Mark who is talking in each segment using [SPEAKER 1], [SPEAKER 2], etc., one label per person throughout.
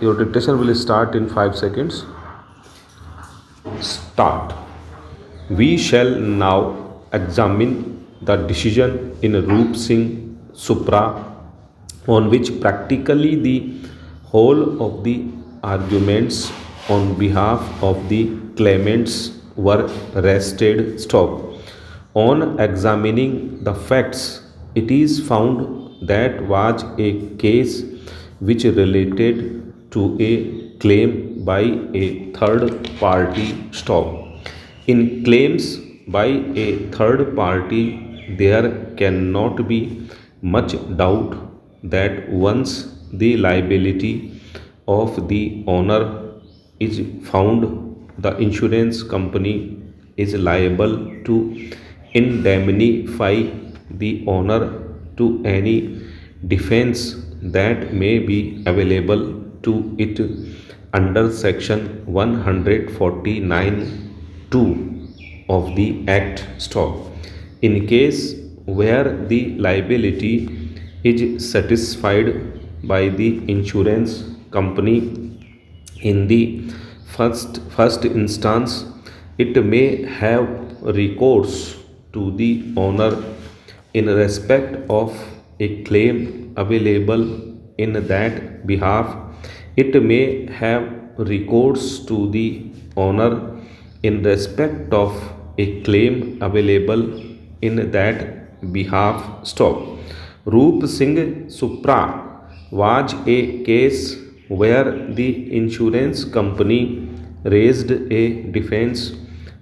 [SPEAKER 1] Your dictation will start in 5 seconds. Start. We shall now examine the decision in Roop Singh Supra, on which practically the whole of the arguments on behalf of the claimants were rested. Stop. On examining the facts, it is found that was a case which related to a claim by a third party. Stop. In claims by a third party, there cannot be much doubt that once the liability of the owner is found, the insurance company is liable to indemnify the owner to any defense that may be available to it under section 149 2 of the act. Stop. In case where the liability is satisfied by the insurance company in the first instance, it may have recourse to the owner in respect of a claim available in that behalf. It may have recourse to the owner in respect of a claim available in that behalf. Stop. Roop Singh Supra was a case where the insurance company raised a defense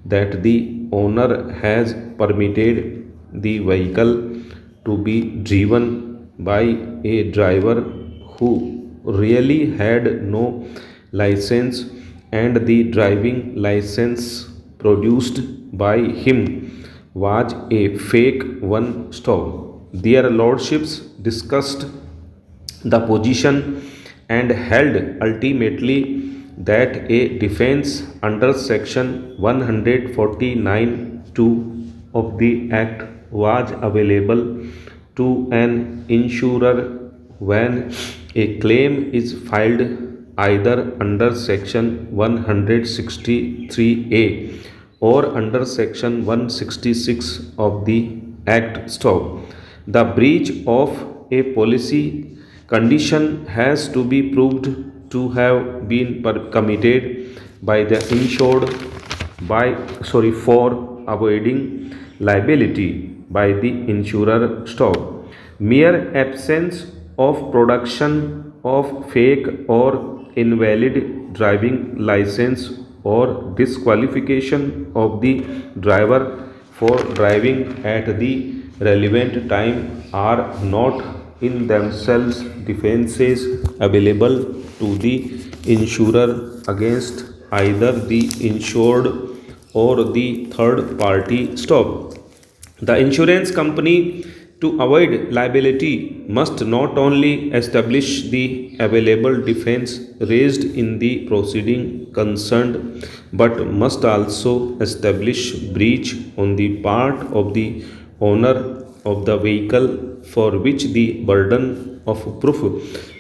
[SPEAKER 1] that the owner has permitted the vehicle to be driven by a driver who really had no license, and the driving license produced by him was a fake one. Stop. Their lordships discussed the position and held ultimately that a defense under section 149 2 of the act was available to an insurer when a claim is filed either under section 163A or under section 166 of the act. Stop. The breach of a policy condition has to be proved to have been committed by the insured for avoiding liability by the insurer. Stop. Mere absence of production of fake or invalid driving license or disqualification of the driver for driving at the relevant time are not in themselves defenses available to the insurer against either the insured or the third party. Stop. The insurance company, to avoid liability, must not only establish the available defense raised in the proceeding concerned, but must also establish breach on the part of the owner of the vehicle, for which the burden of proof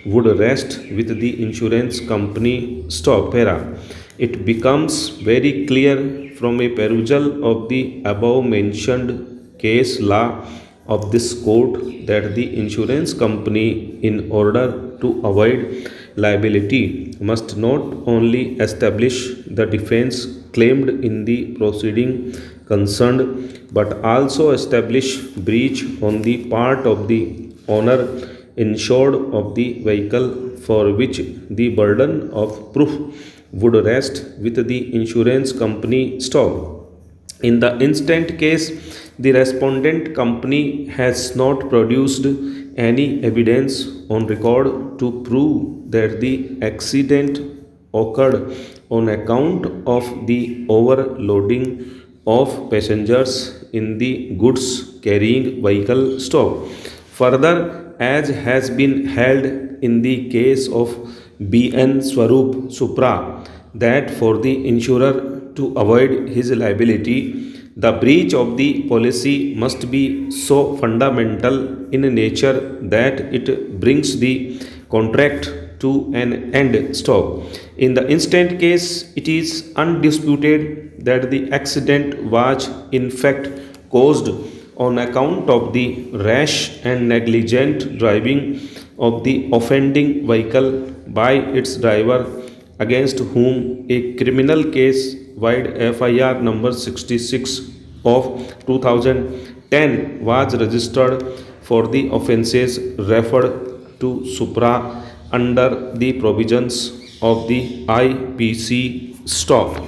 [SPEAKER 1] would rest with the insurance company. Stop. Para. It becomes very clear from a perusal of the above mentioned case law of this court that the insurance company, in order to avoid liability, must not only establish the defense claimed in the proceeding concerned, but also establish breach on the part of the owner insured of the vehicle, for which the burden of proof would rest with the insurance company. Stop. In the instant case, the respondent company has not produced any evidence on record to prove that the accident occurred on account of the overloading of passengers in the goods carrying vehicle. Stop. Further, as has been held in the case of B.N. Swaroop Supra, that for the insurer to avoid his liability, the breach of the policy must be so fundamental in nature that it brings the contract to an end stop. In the instant case, it is undisputed that the accident was in fact caused on account of the rash and negligent driving of the offending vehicle by its driver, against whom a criminal case wide FIR number 66 of 2010 was registered for the offences referred to supra under the provisions of the IPC stop.